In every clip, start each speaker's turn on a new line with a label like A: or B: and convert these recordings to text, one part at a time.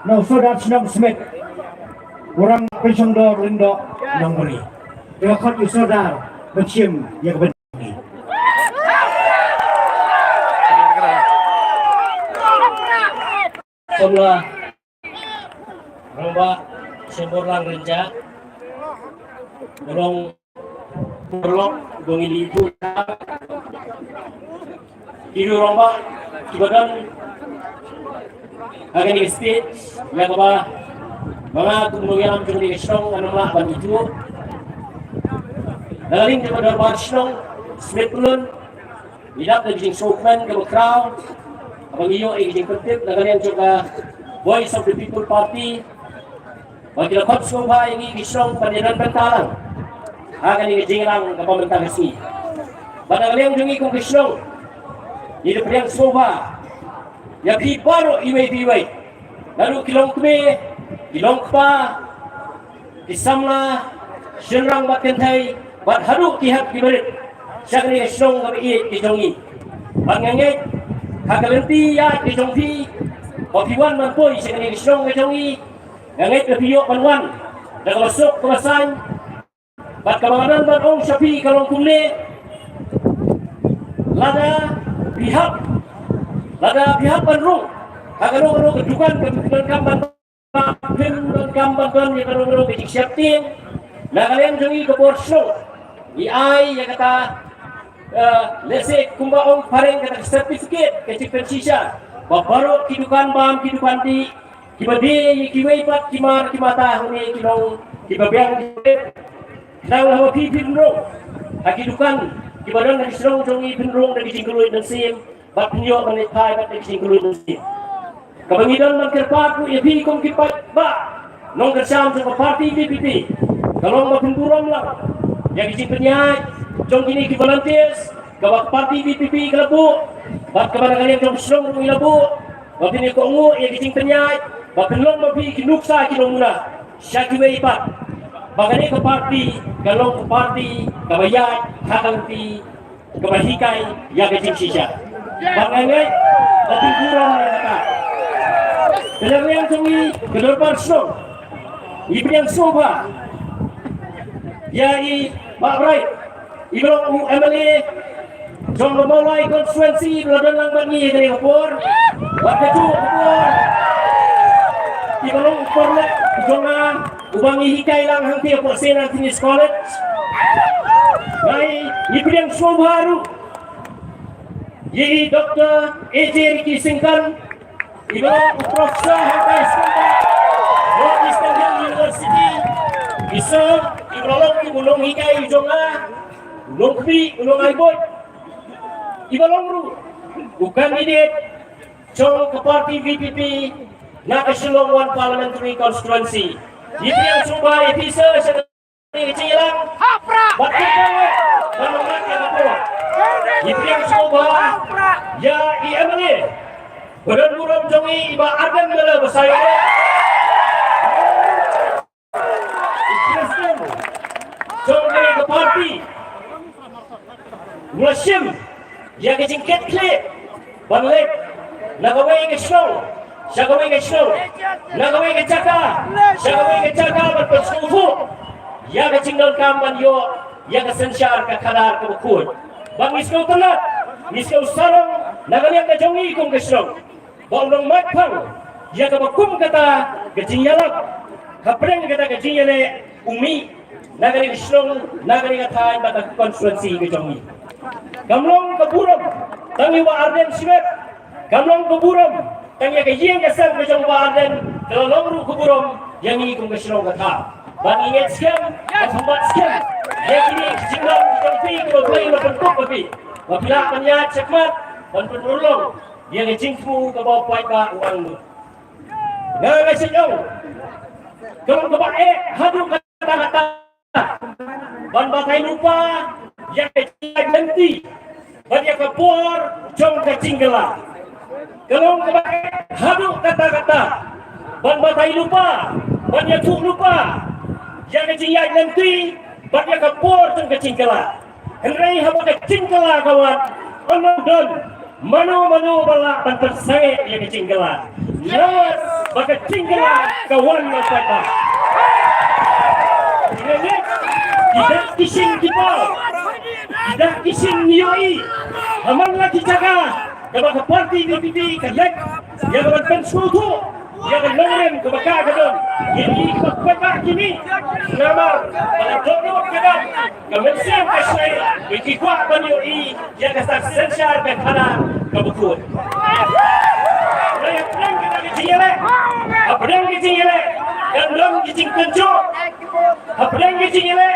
A: no saudara Senam Smith orang pensiondor Lindo yang beri dia kot saudara bercium yang benar
B: semua romba semborlang renja dorong berlok dongili ibu iru romba kibadan akan di stage yang apa mga tumulong kami isong ano lah ban itu daling kepada Barcelona Smithland tidak ada showman ke crowd abang iyo ay kentip na ganyan juga Voice of the People Party bagi lakot sumba ini isong paniran bentalang akan ini lang kapamantang si pada ganyan jungi kong isong ini priyang sumba ya piparo iway lalu kilong kme kilong pa kisamna shenrang batentai bat haru kihat kiberit syakni isong kami ijongi bangangit kagalenti ya dijongti kopiwan manpoy syakni isong ijongi ngangit kepiyo panwan nagmasok kumasan bat kamangan banong sapi kalong kumle lada pihak panrung kagalong kedukan kedukan kamban kamban yang kalong kecik siapting na kalian jongi ke borso ai yang kata lese kumbaong pareng kata sertifikat kecik pensisa babaro kidukan bam kidukan di kibade kiwei pat kimar kimata huni kinong kibabiang kita ulah pipin ro akidukan kibadon dari serong jongi pinrong dari singkuluy dan sim bat pinyo manit pai bat dari singkuluy dan sim kabangidan man kerpaku yapi kong kipat ba nong kersam sa parti PPP kalau mapinduram lang yang isi penyai jong kini ki volunteers kawak parti PPP kalabu bat kepada kalian jong serong rung ilabu bat ini ko ngu yang isi penyai bat penlong mapi kinuksa kinong muna siya kiwe ipat bagani ke parti kalong ke parti kabayat kakanti kabahikai yang isi sisya bagani mapinduram yang kata dalam yang jongi kedor parso ibu yang soba yai Pak Brai ibrong MLA jong memulai konstituensi beladan lang bangi dari kapor waktu itu kapor ibrong upor jonga ubangi hikai lang hangti kapor sena tinis college yai ibu yang soba haru yai Dr. A.J. Ricky Singkan ibrong profesor hangkai sekolah North Eastern Hill University bisa ibrolong ibulong hikai jonga ulong kpi ulong aibot ibalong ru bukan idet jong ke parti VPP na kasulong one parliamentary constituency itu yang sumba bisa sekali kecilang batik banungan yang apa itu yang sumba ya IMLA badan buram jongi iba adan bela basaya jong ke parti Musim yang kecingkat klik balik nagaway ke snow sagaway ke snow nagaway ke caka sagaway ke caka berpesufu yang kecingdon kamban yo yang kesensyar ke kadar ke bukun bang miskau telat miskau sarong nagaliang ke jongi kong ke snow bawang matpang yang ke bakum kata kecingyalang kapreng kata kecingyalang umi nagari snow nagari katay batak konstituensi ke jongi Gamlong keburam tangi wa Arden Smith gamlong keburam tangi ke yeng kesan ke jong wa Arden kelong ru keburam yang ini kong keslong kata bang inget sekian sambat sekian yang ini jinglang jong pi ke play bentuk tapi apabila penyat cekmat dan penulung yang jingfu ke bawah pai ka uang lu ngai sejong kalau ke bae hadu kata-kata ban batai lupa yang kecil nanti banyak kapur jong kecinggelah kalau kebaik haduk kata-kata ban batai lupa banyak cuk lupa yang kecil nanti banyak kapur jong kecinggelah henry haba kecinggelah kawan onodon manu bala ban tersange yang kecinggelah Lawan baka tinggalan kawan ng pata. Ingat, tidak kising kita, tidak kising niyoi. Aman lagi jaga, kapag party DPP kayak, yang kapag pensutu, yang nangren kapag kagano'n, hindi kapagpata kini, nama, pada donor kadang, kamensiam kasay, ikikwa pa niyoi, yang kasar sensar kekana kabukun. Raya perang kita kecingele, perang kecingele, gandong kecing kenco, perang kecingele,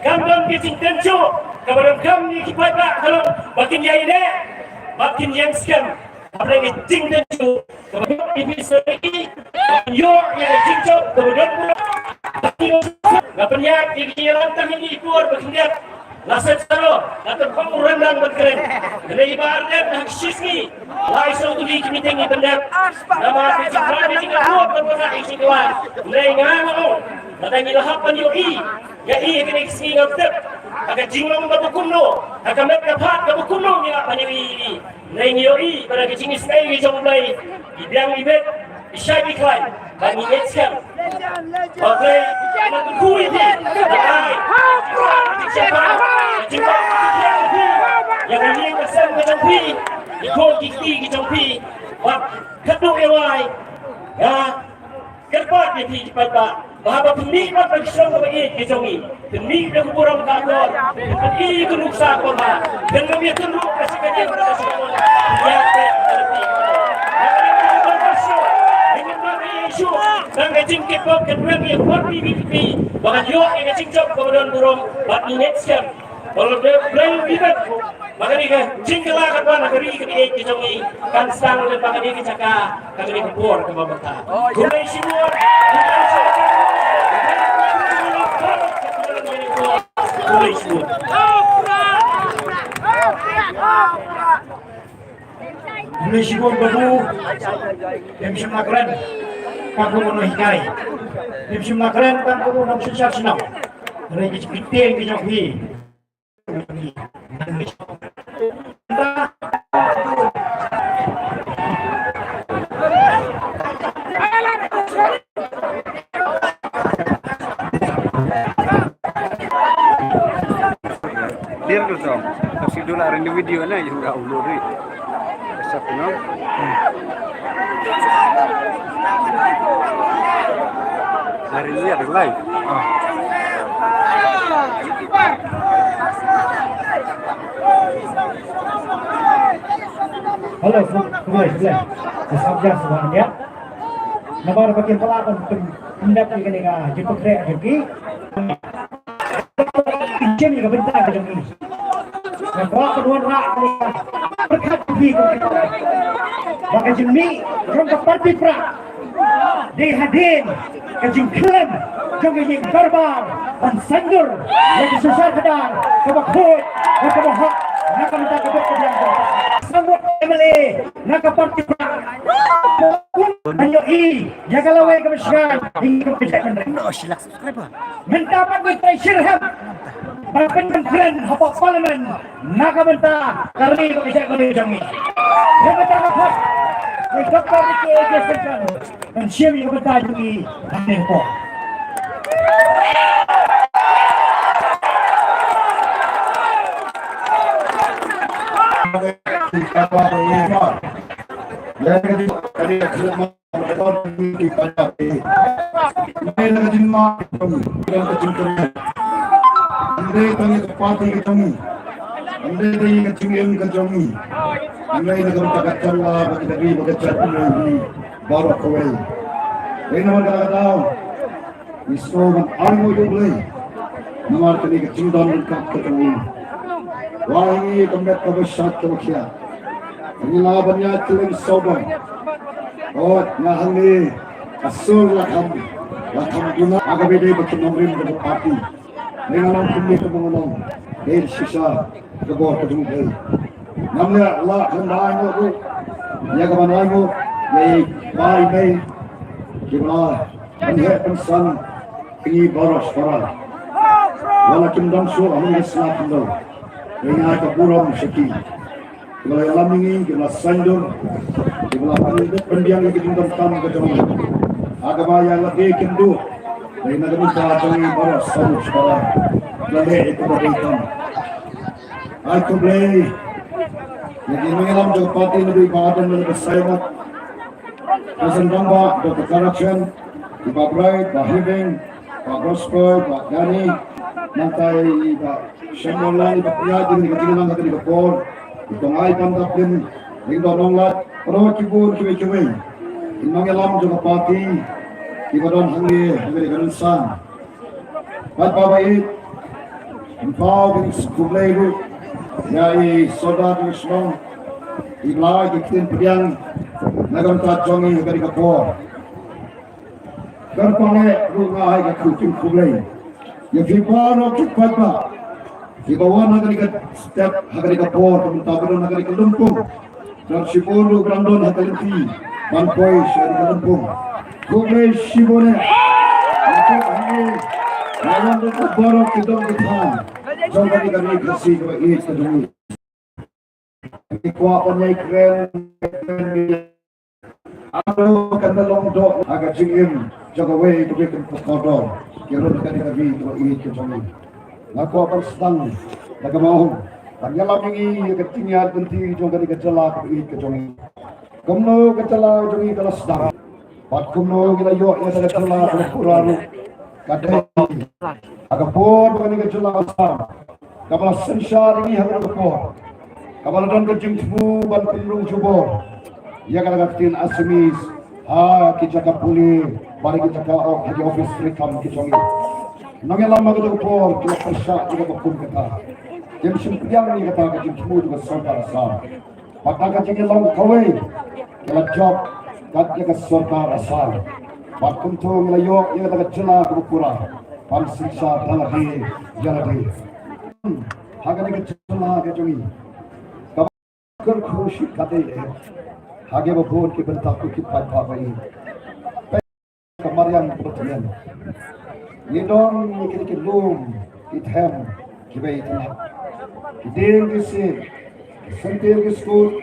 B: gandong kecing kenco, kabarang kami kipata kalau makin jaya ini, makin yang scam, perang kecing kenco, kabarang ini sendiri, yo yang kecing kenco, kabarang makin ngapain ya ini lantang ini keluar berkendak. Lasat saro, nato kamu rendang berkeren. Dari ibarat nak sismi, lai so tu di meeting ni benda. Nama penciptaan ni tinggal buat berpernah isi kawan. Dari ngano, natangi lahapan yo i, ya i kena isi ngaptep. Agak jinglong kabukuno, agak mereka pat kabukuno ni apa ni ini. Dari yo i pada kecingis kaya kecong mulai. Ibiang ibet, isyai iklan, bagi etskam. Oke, nak kuih ni, bagai. Yang ini kesan kejampi, ikut kiki kejampi, wak kedua ewai, ya kerpat jadi cepat pak. Bahawa penikmat bagi semua bagi kejongi, penikmat kurang takut, penikmat itu nuksa korban, dan kami tunduk kasih kajian pada semua. Ya, dan kecing kepop kedua dia parti BPP, bahkan yo yang kecing cop kemudian burung, bat minit siam. Kalau belum bibat, maka dia cingkelah kan negeri ke kejongi, kan sang dan bahkan dia kecaka, kan dia kepur ke bawah. Gulai simur, gulai simur.
A: Gulai simur baru, yang bisa melakukan. Kamu menuhikai, di semua keren kan kamu nak susah senang. Mereka cepitin kejoki.
C: Dia tu tu, kasi dolar ini video na yung upload rin. Sa puno. Hari ini ada live.
A: Halo, sebelah. Sabja semuanya. Nabar bagian pelakon mendapat dengan jemput kreak joki. Ijen juga bentar ke joki. Nabar kedua rak berkat di kita. Maka jemi rongga parti pra. Dihadir kejingkelan jengking barbar dan sandur yang susah kedar kebakut dan kebahak nak minta kebak kebelangan sanggup MLA nak parti pra hanya i jaga lawai kebesaran hingga kejadian menerima mendapat bertrai syirham bahkan keren hapa parlimen nak minta karni kejadian jami yang bertakap Doktor Riki Egesekan dan Syiri kebetulan di Haneko. Mulai dengan kacang lah, bagi negeri berkecak ini baru kawal. Ini nama kata-kata, Islam almu jumlah, nama tadi kecing dan berkat ketemu. Wangi kemet kebersat kemukia. Inilah banyak tulen soban. Oh, nahani asal lakam guna agak beda bagi nombrin berpati. Dengan kini kemengulang, dari sisa kebor kedua. Namanya Allah kendaannya tu, ya kemananya, ya baik kita melihat insan ini boros parah. Walaupun dangsur amun Islam itu, dengan keburam sekali. Kalau alam ini kita sanjung, di belakang pendiam yang kita tamu ke jauh agama yang lebih kendu dari negara Tanzania baru satu sekolah lebih itu berikan aku play jadi mengelam juga parti lebih badan lebih bersaing Hasan Bamba Dr. Corruption Pak Bright Pak Hiving Pak Gospel Pak Dani nantai Pak Syamulani Pak Priyadi di kecilan kata di Kapol itu ngai pantapin di dononglat perlu kibur kiwe-kiwe mengelam juga parti di badan hangge dari Gansan Pak Babai Empau di sekolah itu yai saudara Islam Iblai ikin pediang nagam tajongi dari Kapol Karpane rumah ai kucing kulai ya fipano kipatba di bawah negeri ke setiap negeri ke port mentabur negeri ke Lumpung dan Sibolu Grandon Hataliti Manpoi dari Lumpung kulai Sibone itu kami lawan itu borok kita kita jangan dikali kasih ke ini kedua kekuatannya keren Aku kena longdok agak jingin jaga way to be kodor kira kali kali itu ini kecuali aku akan sedang daga mau tanya ini ketinggian penting jaga di kecela ini kecuali kumno kecela jadi kalau sedang pat kumno kita yo ya daga kecela kurang kadang agak por bukan kecela asam kapal sensar ini harus por kapal don kecing tubuh ban pelung jubor ya kata-katain asmis kita kapuli balik kita ke office rekam kita nangel lama kita por kita persa kita bakun kita jam sembilan ni kata kita semua juga sorkar asal maka kita long kawai kita job kita ke sorkar asal bakun tu melayu ya kata jela berpura pan siksa dalhi jaladi haga ni jela ke jumi kabar khushi kate Hage babon ke bentak ku kipat papai kemarian pertanian nidon kiri lum itham kibai tanah kideng kisi sentir ke school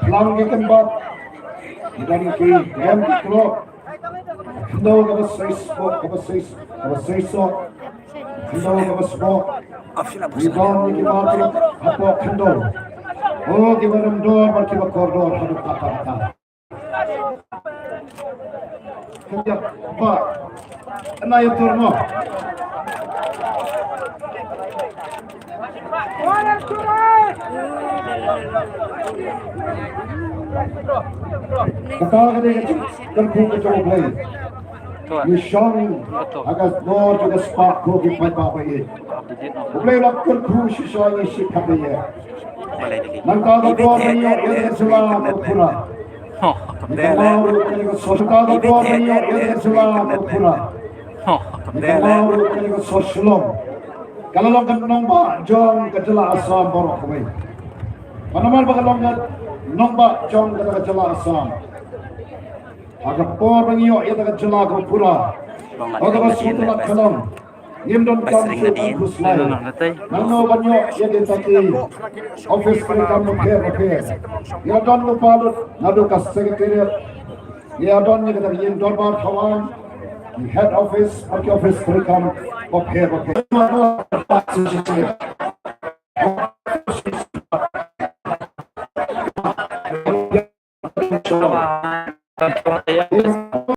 A: lang ke kembat nidon ke gam kro ndo ke basaiso ndo ke basbo nidon ke mati apo ndo Oh, di dalam doa berkibar koridor hidup kata-kata. Kerja, Pak. Ana yang turno. Kata-kata yang terkumpul kecoba play. Mishong agas nor juga spark ko kipat apa ini. Play lap kerku siswa ini si kabaya. Nangkada doa niyo yang selalu berpura. Nangkada doa niyo yang selalu berpura. Nangkada sosialom. Kalau longgan nombak jong kecela asam borok kawai. Manaman bakal longgan nombak jong kecela asam. Agak por niyo yang kecela berpura. Agak masuklah kalam. Nimdon kamsu kuslai. Nano banyo yang ditaki office kerikam repair. Ya don lupalut nado kas sekretariat. Ya don ni kata yin dorbar kawan. Head office kerikam repair.